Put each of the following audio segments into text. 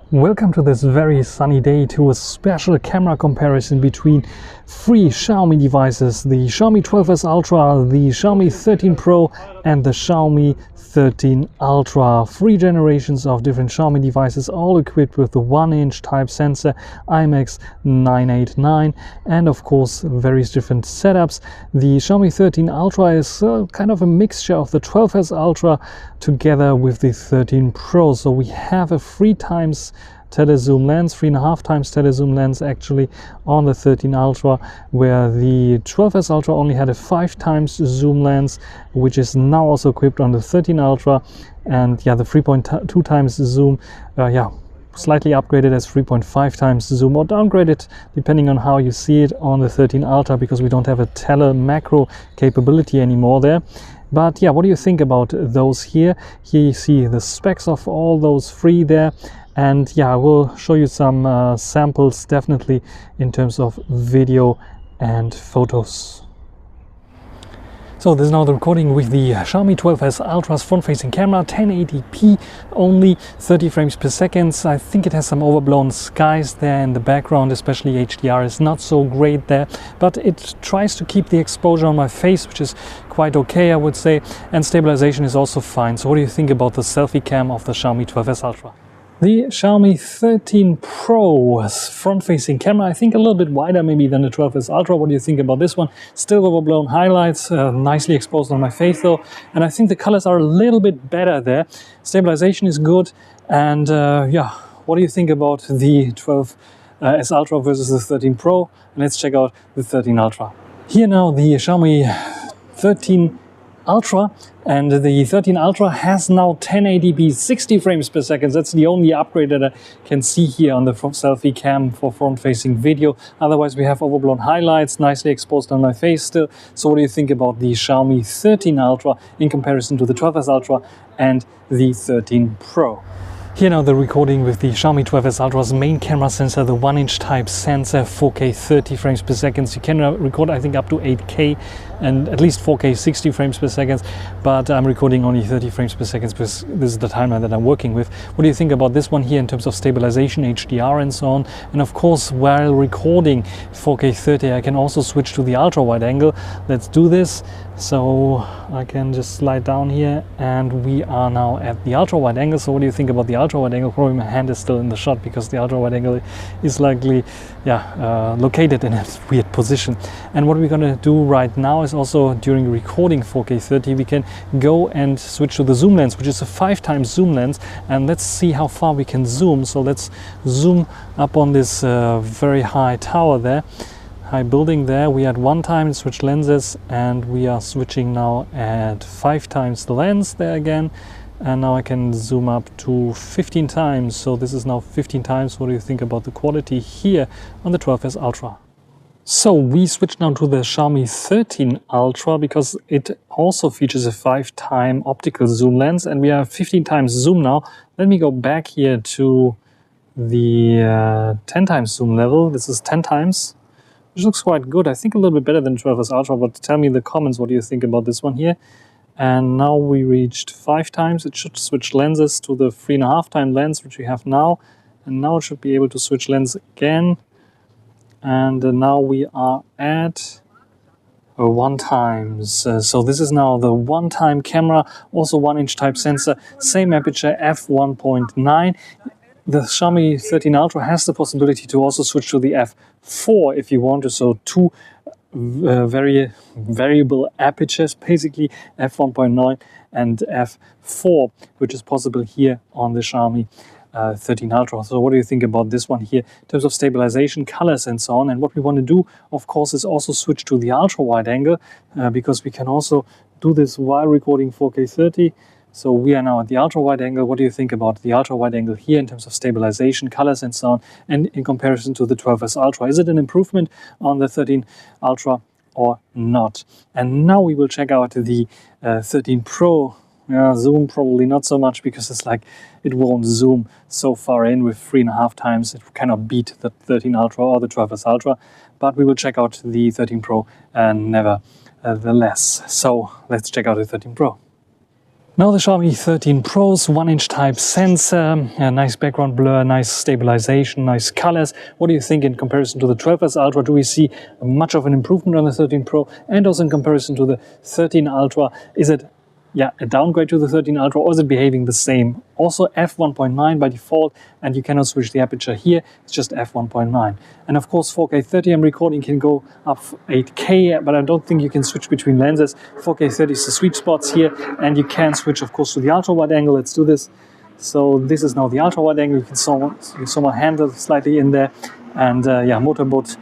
Welcome to this very sunny day, to a special camera comparison between three Xiaomi devices: the Xiaomi 12S Ultra, the Xiaomi 13 Pro and the Xiaomi 13 Ultra. Three generations of different Xiaomi devices, all equipped with the 1-inch type sensor IMX989, and of course various different setups. The Xiaomi 13 Ultra is kind of a mixture of the 12S Ultra together with the 13 Pro. So we have a 3x telezoom lens, 3.5 times telezoom lens actually on the 13 Ultra, where the 12S Ultra only had a 5 times zoom lens, which is now also equipped on the 13 Ultra. And yeah, the 3.2 times zoom, slightly upgraded as 3.5 times zoom, or downgraded depending on how you see it, on the 13 Ultra, because we don't have a tele macro capability anymore there. But yeah, what do you think about those here? Here you see the specs of all those three there. And yeah, I will show you some samples definitely in terms of video and photos. So this is now the recording with the Xiaomi 12S Ultra's front-facing camera, 1080p, only 30 frames per second. I think it has some overblown skies there in the background, especially HDR is not so great there, but it tries to keep the exposure on my face, which is quite okay, I would say, and stabilization is also fine. So what do you think about the selfie cam of the Xiaomi 12S Ultra? The Xiaomi 13 Pro's front-facing camera, I think a little bit wider maybe than the 12S Ultra. What do you think about this one? Still overblown highlights, nicely exposed on my face though, and I think the colors are a little bit better there. Stabilization is good, and yeah, what do you think about the 12S Ultra versus the 13 Pro? And let's check out the 13 Ultra. Here now the Xiaomi 13 Ultra, and the 13 Ultra has now 1080p 60 frames per second. That's the only upgrade that I can see here on the selfie cam for front-facing video. Otherwise we have overblown highlights, nicely exposed on my face still. So what do you think about the Xiaomi 13 Ultra in comparison to the 12S Ultra and the 13 Pro? Here now the recording with the Xiaomi 12S Ultra's main camera sensor, the 1-inch type sensor, 4K 30 frames per second. You can record I think up to 8K and at least 4K 60 frames per second, but I'm recording only 30 frames per second because this is the timeline that I'm working with. What do you think about this one here in terms of stabilization, HDR and so on? And of course, while recording 4K 30, I can also switch to the ultra wide angle. Let's do this. So I can just slide down here and we are now at the ultra wide angle. So what do you think about the ultra wide angle? Probably my hand is still in the shot because the ultra wide angle is likely located in a weird position. And what we're going to do right now is also, during recording 4K 30, we can go and switch to the zoom lens, which is a 5 times zoom lens, and let's see how far we can zoom. So let's zoom up on this very high tower there, high building there. We had 1 time switch lenses, and we are switching now at 5 times the lens there again, and now I can zoom up to 15 times. So this is now 15 times. What do you think about the quality here on the 12S Ultra? So we switch now to the Xiaomi 13 Ultra because it also features a 5-time optical zoom lens, and we have 15 times zoom now. Let me go back here to the 10 times zoom level. This is 10 times, which looks quite good. I think a little bit better than 12S Ultra, but tell me in the comments what do you think about this one here. And now we reached 5 times. It should switch lenses to the 3.5 time lens, which we have now. And now it should be able to switch lens again. And now we are at 1 times. So this is now the 1-time camera, also 1-inch type sensor, same aperture, f1.9. The Xiaomi 13 Ultra has the possibility to also switch to the f4 if you want to. So 2 very variable apertures, basically f1.9 and f4, which is possible here on the Xiaomi 13 Ultra. So what do you think about this one here in terms of stabilization, colors and so on? And what we want to do, of course, is also switch to the ultra wide angle because we can also do this while recording 4K 30. So we are now at the ultra wide angle. What do you think about the ultra wide angle here in terms of stabilization, colors and so on, and in comparison to the 12S Ultra? Is it an improvement on the 13 Ultra or not? And now we will check out the 13 Pro. Zoom probably not so much because it's like it won't zoom so far in with 3.5 times. It cannot beat the 13 Ultra or the 12S Ultra, but we will check out the 13 Pro and never the less. So let's check out the 13 Pro. Now the Xiaomi 13 Pro's 1-inch type sensor, a nice background blur, nice stabilization, nice colors. What do you think in comparison to the 12S Ultra? Do we see much of an improvement on the 13 Pro? And also in comparison to the 13 Ultra, is it a downgrade to the 13 Ultra, or is it behaving the same? Also f1.9 by default, and you cannot switch the aperture here, it's just f1.9. And of course 4K 30M recording can go up 8K, but I don't think you can switch between lenses. 4K 30 is the sweet spots here, and you can switch of course to the ultra wide angle. Let's do this. So this is now the ultra wide angle. You can saw my hand slightly in there, and motorboat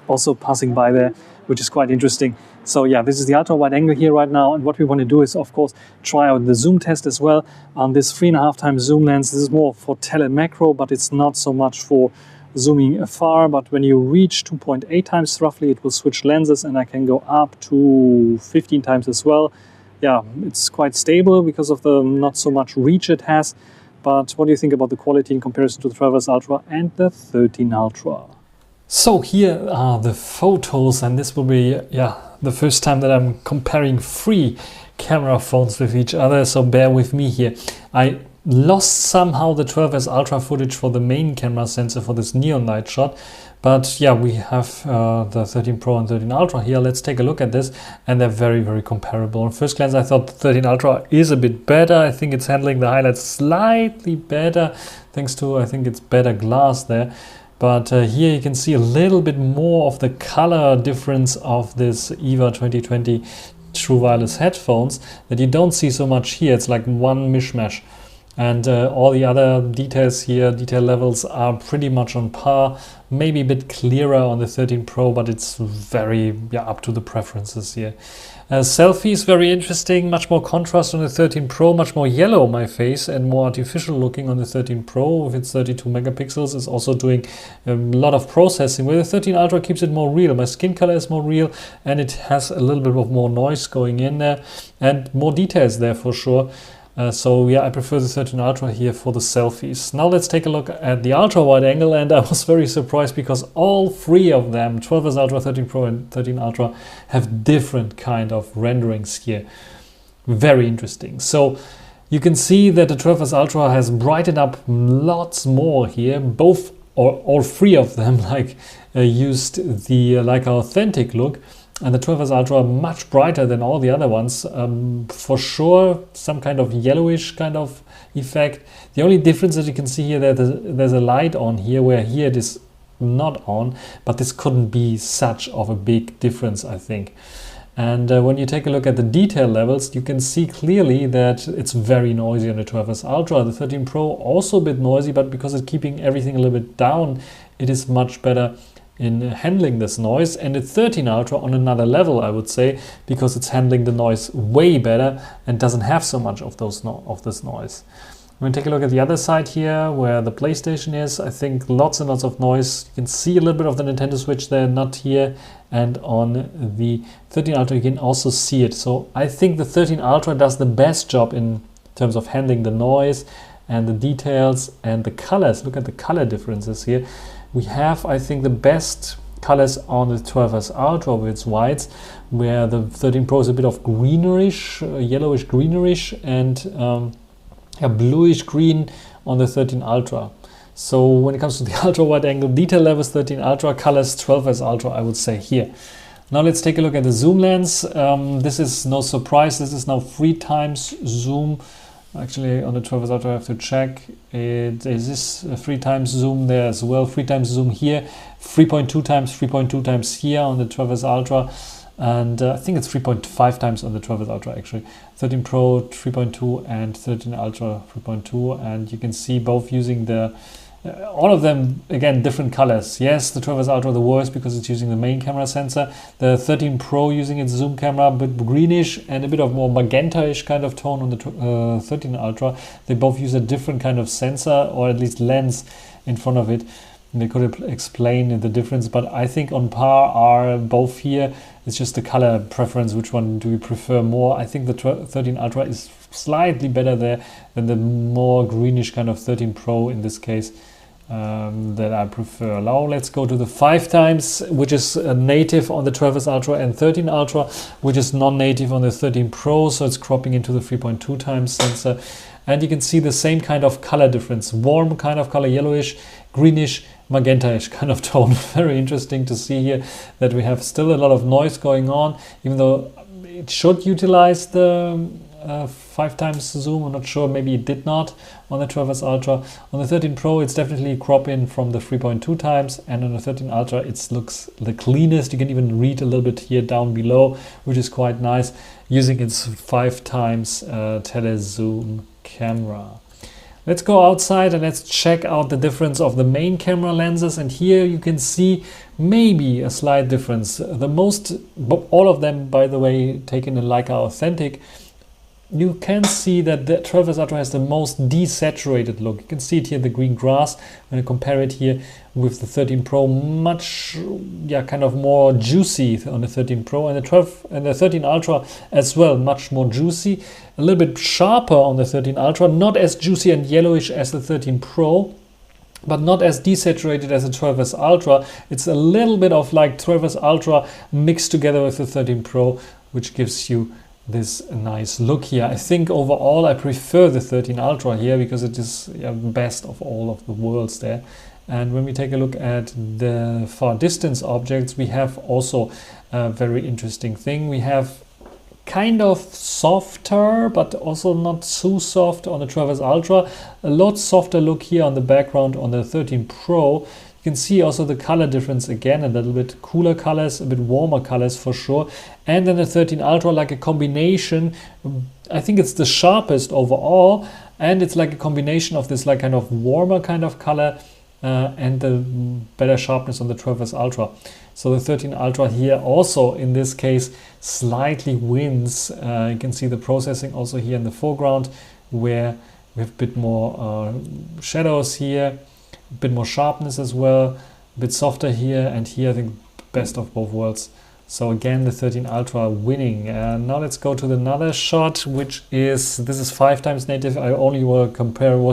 also passing by there, which is quite interesting. So yeah, this is the ultra wide angle here right now, and what we want to do is of course try out the zoom test as well on this 3.5 times zoom lens. This is more for tele macro, but it's not so much for zooming afar. But when you reach 2.8 times roughly, it will switch lenses, and I can go up to 15 times as well. Yeah, it's quite stable because of the not so much reach it has. But what do you think about the quality in comparison to the 12S Ultra and the 13 Ultra? So here are the photos, and this will be the first time that I'm comparing 3 camera phones with each other, so bear with me here. I lost somehow the 12S Ultra footage for the main camera sensor for this neon light shot, but yeah, we have the 13 Pro and 13 Ultra here. Let's take a look at this, and they're very, very comparable. At first glance I thought the 13 Ultra is a bit better. I think it's handling the highlights slightly better, thanks to, I think it's better glass there. But here you can see a little bit more of the color difference of this EVA 2020 true wireless headphones that you don't see so much here. It's like one mishmash. And all the other details here, detail levels are pretty much on par. Maybe a bit clearer on the 13 Pro, but it's very up to the preferences here. Selfie is very interesting, much more contrast on the 13 Pro, much more yellow my face and more artificial looking on the 13 Pro with its 32 megapixels. Is also doing a lot of processing, where the 13 Ultra keeps it more real. My skin color is more real, and it has a little bit of more noise going in there and more details there for sure. So yeah, I prefer the 13 Ultra here for the selfies. Now let's take a look at the ultra wide angle, and I was very surprised because all 3 of them, 12S Ultra, 13 Pro and 13 Ultra, have different kind of renderings here. Very interesting. So you can see that the 12S Ultra has brightened up lots more here. Both or all 3 of them used the like authentic look. And the 12S Ultra much brighter than all the other ones. For sure, some kind of yellowish kind of effect. The only difference that you can see here, that there's a light on here, where here it is not on, but this couldn't be such of a big difference, I think. And when you take a look at the detail levels, you can see clearly that it's very noisy on the 12S Ultra. The 13 Pro also a bit noisy, but because it's keeping everything a little bit down, it is much better in handling this noise. And the 13 Ultra on another level, I would say, because it's handling the noise way better and doesn't have so much of this noise. When we take a look at the other side here, where the PlayStation is, I think lots and lots of noise. You can see a little bit of the Nintendo Switch there, not here. And on the 13 Ultra, you can also see it. So I think the 13 Ultra does the best job in terms of handling the noise and the details and the colors. Look at the color differences here. We have, I think, the best colors on the 12S Ultra with its whites, where the 13 Pro is a bit of greenish, yellowish greenish, and a bluish green on the 13 Ultra. So when it comes to the ultra wide angle detail levels, 13 Ultra, colors 12S Ultra, I would say here. Now let's take a look at the zoom lens. This is no surprise. This is now 3 times zoom. Actually, on the 12S Ultra, I have to check. It is this 3 times zoom there as well. 3 times zoom here, 3.2 times here on the 12S Ultra, and I think it's 3.5 times on the 12S Ultra actually. 13 Pro 3.2 and 13 Ultra 3.2, and you can see both using the all of them, again, different colors. Yes, the 12S Ultra the worst because it's using the main camera sensor. The 13 Pro using its zoom camera, a bit greenish and a bit of more magenta-ish kind of tone on the 13 Ultra. They both use a different kind of sensor, or at least lens in front of it. And they could explain the difference, but I think on par are both here. It's just the color preference. Which one do we prefer more? I think the 13 Ultra is slightly better there than the more greenish kind of 13 Pro in this case. that I prefer. Now let's go to the 5 times, which is native on the 12S Ultra, and 13 Ultra, which is non-native on the 13 Pro, so it's cropping into the 3.2 times sensor. And you can see the same kind of color difference, warm kind of color, yellowish, greenish, magenta-ish kind of tone. Very interesting to see here that we have still a lot of noise going on, even though it should utilize the 5 times zoom. I'm not sure, maybe it did not on the 12S Ultra. On the 13 Pro, it's definitely crop in from the 3.2 times, and on the 13 Ultra, it looks the cleanest. You can even read a little bit here down below, which is quite nice, using its 5 times telezoom camera. Let's go outside and let's check out the difference of the main camera lenses, and here you can see maybe a slight difference. All of them, by the way, taken in Leica Authentic. You can see that the 12S Ultra has the most desaturated look. You can see it here, the green grass, when you compare it here with the 13 Pro, much kind of more juicy on the 13 Pro, and the 13 Ultra as well, much more juicy, a little bit sharper on the 13 Ultra, not as juicy and yellowish as the 13 Pro, but not as desaturated as the 12S Ultra. It's a little bit of like 12S Ultra mixed together with the 13 Pro, which gives you this nice look here. I think overall I prefer the 13 Ultra here because it is best of all of the worlds there. And when we take a look at the far distance objects, we have also a very interesting thing. We have kind of softer, but also not too soft on the 12S Ultra. A lot softer look here on the background on the 13 Pro. You can see also the color difference again, a little bit cooler colors, a bit warmer colors for sure. And then the 13 Ultra, like a combination, I think it's the sharpest overall, and it's like a combination of this like kind of warmer kind of color and the better sharpness on the 12S Ultra. So the 13 Ultra here also in this case slightly wins. You can see the processing also here in the foreground, where we have a bit more shadows here, a bit more sharpness as well, a bit softer here, and here I think best of both worlds. So again, the 13 Ultra winning. And now let's go to another shot, which is, this is 5 times native. I only was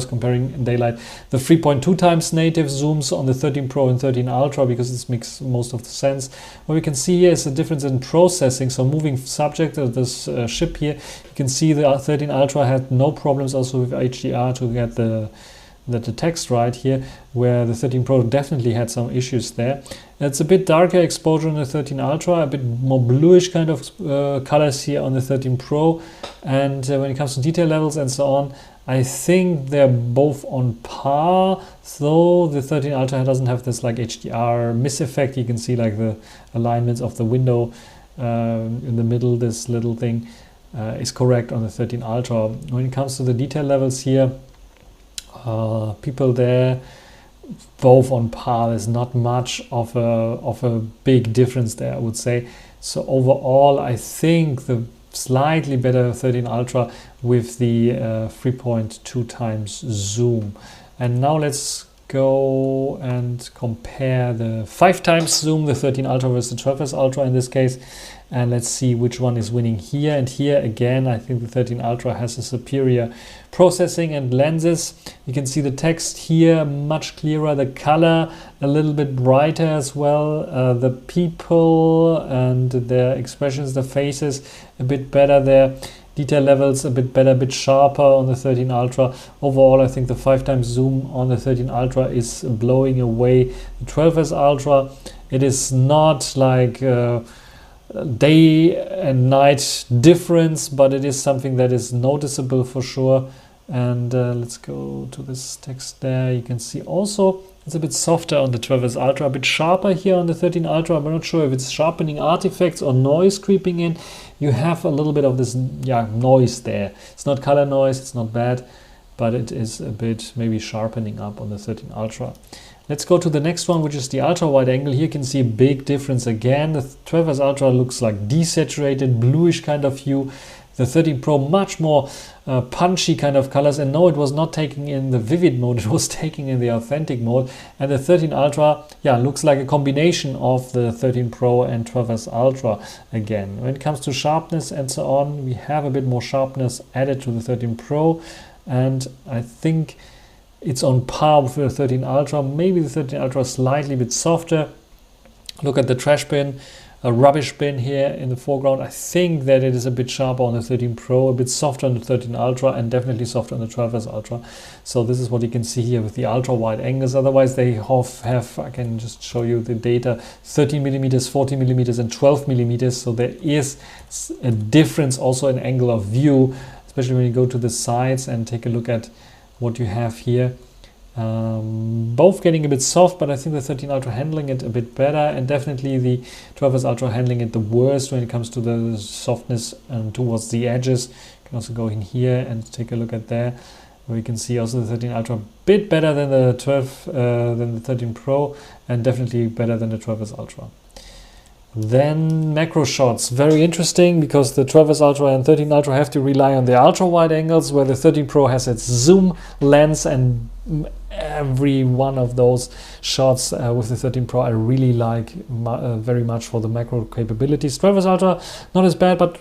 comparing in daylight the 3.2 times native zooms on the 13 Pro and 13 Ultra, because this makes most of the sense. What we can see here is the difference in processing. So moving subject of this ship here, you can see the 13 Ultra had no problems also with HDR to get the text right here, where the 13 Pro definitely had some issues there. It's a bit darker exposure on the 13 Ultra, a bit more bluish kind of colors here on the 13 Pro. And when it comes to detail levels and so on, I think they're both on par, though the 13 Ultra doesn't have this like HDR miss effect. You can see like the alignments of the window in the middle, this little thing is correct on the 13 Ultra. When it comes to the detail levels here, people there both on par. There's not much of a big difference there, I would say. So overall, I think the slightly better 13 Ultra with the 3.2 times zoom. And now let's go and compare the 5 times zoom, the 13 Ultra versus the 12S Ultra in this case. And let's see which one is winning here. And here again, I think the 13 Ultra has a superior processing and lenses. You can see the text here much clearer, the color a little bit brighter as well. The people and their expressions, the faces a bit better there. Detail levels a bit better, a bit sharper on the 13 Ultra. Overall, I think the 5 times zoom on the 13 Ultra is blowing away the 12S Ultra. It is not like day and night difference, but it is something that is noticeable for sure. And let's go to this text there. You can see also it's a bit softer on the 12S Ultra, a bit sharper here on the 13 Ultra. I'm not sure if it's sharpening artifacts or noise creeping in. You have a little bit of this noise there. It's not color noise, it's not bad, but it is a bit maybe sharpening up on the 13 Ultra. Let's go to the next one, which is the ultra wide angle. Here you can see a big difference again. The 12S Ultra looks like desaturated, bluish kind of hue. The 13 Pro much more punchy kind of colors, and no, it was not taking in the vivid mode, it was taking in the authentic mode. And the 13 Ultra, looks like a combination of the 13 Pro and 12S Ultra again. When it comes to sharpness and so on, we have a bit more sharpness added to the 13 Pro, and I think it's on par with the 13 Ultra. Maybe the 13 Ultra is slightly bit softer. Look at the trash bin, a rubbish bin here in the foreground. I think that it is a bit sharper on the 13 Pro, a bit softer on the 13 Ultra, and definitely softer on the 12S Ultra. So this is what you can see here with the ultra wide angles. Otherwise they have I can just show you the data, 13 millimeters, 40 millimeters, and 12 millimeters. So there is a difference also in angle of view, especially when you go to the sides and take a look at what you have here. Both getting a bit soft, but I think the 13 Ultra handling it a bit better, and definitely the 12S Ultra handling it the worst when it comes to the softness towards the edges. You can also go in here and take a look at there, where you can see also the 13 Ultra a bit better than the 13 Pro, and definitely better than the 12S Ultra. Then macro shots, very interesting, because the 12S Ultra and 13 Ultra have to rely on the ultra wide angles, where the 13 Pro has its zoom lens, and every one of those shots with the 13 Pro I really like very much for the macro capabilities. 12S Ultra not as bad, but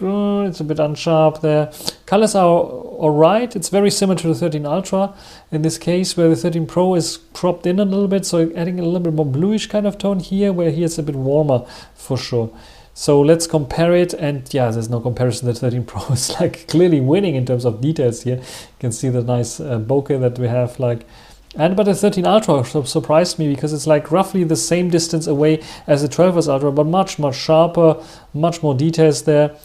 it's a bit unsharp there. Colors are alright. It's very similar to the 13 Ultra in this case, where the 13 Pro is cropped in a little bit, so adding a little bit more bluish kind of tone here, where here it's a bit warmer for sure. So let's compare it, and yeah, there's no comparison. The 13 Pro is like clearly winning in terms of details here. You can see the nice bokeh that we have, like, but the 13 Ultra surprised me, because it's like roughly the same distance away as the 12S Ultra, but much sharper, much more details there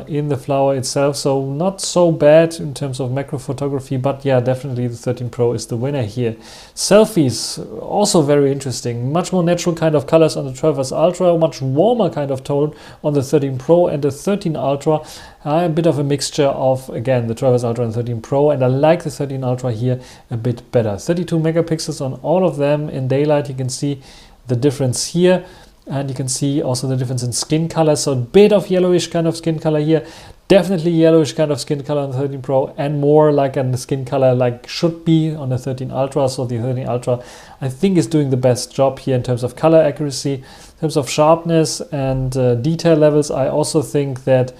in the flower itself. So not so bad in terms of macro photography, but yeah, definitely the 13 Pro is the winner here. Selfies, also very interesting. Much more natural kind of colors on the 12S Ultra, much warmer kind of tone on the 13 Pro, and the 13 Ultra a bit of a mixture of, again, the 12S Ultra and 13 Pro, and I like the 13 Ultra here a bit better. 32 megapixels on all of them in daylight. You can see the difference here, and you can see also the difference in skin color. So a bit of yellowish kind of skin color here, definitely yellowish kind of skin color on the 13 Pro, and more like a skin color like should be on the 13 Ultra. So the 13 Ultra I think is doing the best job here in terms of color accuracy, in terms of sharpness and detail levels. I also think that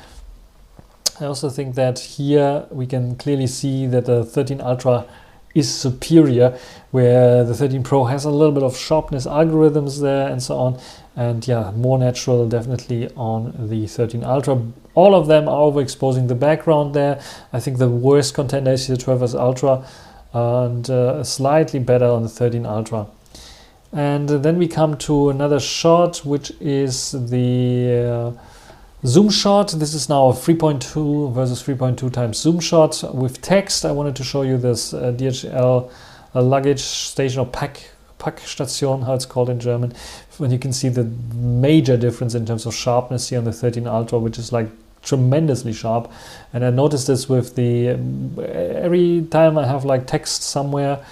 here we can clearly see that the 13 Ultra is superior, where the 13 Pro has a little bit of sharpness algorithms there and so on, and yeah, more natural definitely on the 13 Ultra. All of them are overexposing the background there. I think the worst contender is the 12S Ultra, and slightly better on the 13 Ultra. And then we come to another shot, which is the zoom shot. This is now a 3.2 versus 3.2 times zoom shot with text. I wanted to show you this DHL luggage station, or Packstation, how it's called in German. When you can see the major difference in terms of sharpness here on the 13 Ultra, which is like tremendously sharp. And I noticed this with the every time I have like text somewhere,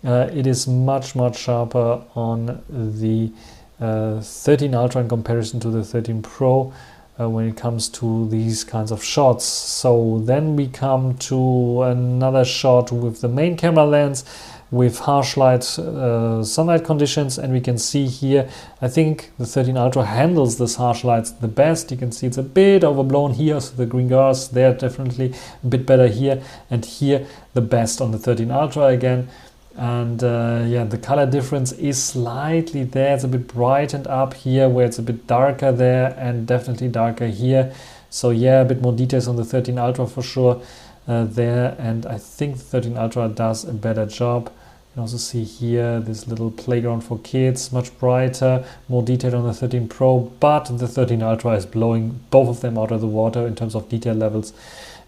it is much sharper on the 13 Ultra in comparison to the 13 Pro. When it comes to these kinds of shots. So then we come to another shot with the main camera lens with harsh light sunlight conditions, and we can see here, I think the 13 Ultra handles this harsh lights the best. You can see it's a bit overblown here, so the green grass there definitely a bit better here, and here the best on the 13 Ultra again. And yeah, the color difference is slightly there. It's a bit brightened up here, where it's a bit darker there, and definitely darker here. So yeah, a bit more details on the 13 Ultra for sure there, and I think the 13 Ultra does a better job. You can also see here this little playground for kids, much brighter, more detail on the 13 Pro, but the 13 Ultra is blowing both of them out of the water in terms of detail levels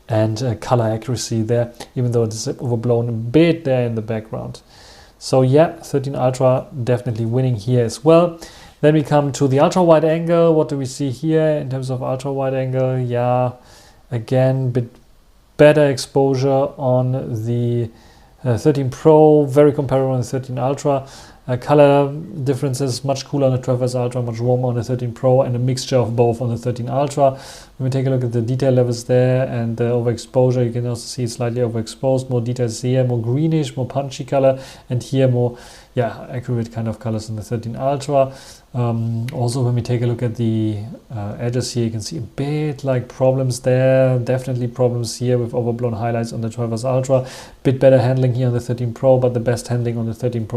and color accuracy there, even though it's overblown a bit there in the background. So yeah, 13 Ultra definitely winning here as well. Then we come to the ultra wide angle. What do we see here in terms of ultra wide angle? Yeah, again, bit better exposure on the 13 Pro, very comparable on the 13 Ultra. Color differences, much cooler on the 12S Ultra, much warmer on the 13 Pro, and a mixture of both on the 13 Ultra. When we take a look at the detail levels there and the overexposure, you can also see slightly overexposed, more details here, more greenish, more punchy color, and here more accurate kind of colors in the 13 Ultra. Also, when we take a look at the edges here, you can see a bit like problems there, definitely problems here with overblown highlights on the 12S Ultra. Bit better handling here on the 13 Pro, but the best handling on the 13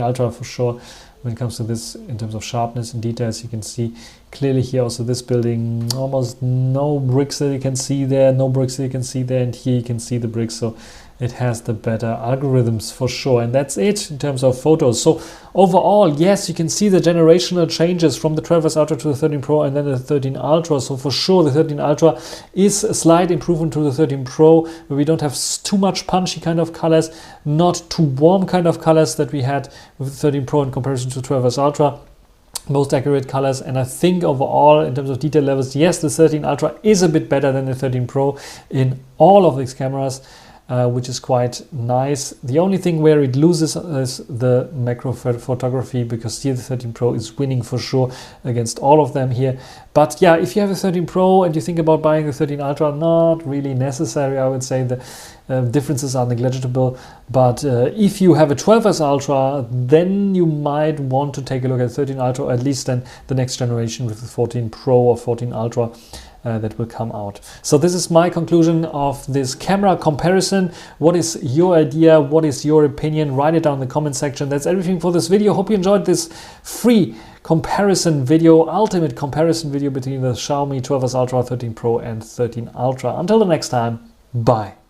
Ultra for sure. When it comes to this, in terms of sharpness and details, you can see clearly here also this building, almost no bricks that you can see there, and here you can see the bricks, so it has the better algorithms for sure. And that's it in terms of photos. So overall, yes, you can see the generational changes from the 12S Ultra to the 13 Pro and then the 13 Ultra. So for sure the 13 Ultra is a slight improvement to the 13 Pro, where we don't have too much punchy kind of colors, not too warm kind of colors that we had with the 13 Pro in comparison to 12S Ultra. Most accurate colors, and I think overall in terms of detail levels, yes, the 13 Ultra is a bit better than the 13 Pro in all of these cameras. Which is quite nice. The only thing where it loses is the macro photography, because here the 13 Pro is winning for sure against all of them here. But yeah, if you have a 13 Pro and you think about buying the 13 Ultra, not really necessary. I would say the differences are negligible. But if you have a 12S Ultra, then you might want to take a look at 13 Ultra, or at least then the next generation with the 14 Pro or 14 Ultra. That will come out. So this is my conclusion of this camera comparison. What is your idea? What is your opinion? Write it down in the comment section. That's everything for this video. Hope you enjoyed this free comparison video, ultimate comparison video between the Xiaomi 12S Ultra, 13 Pro and 13 Ultra. Until the next time, bye.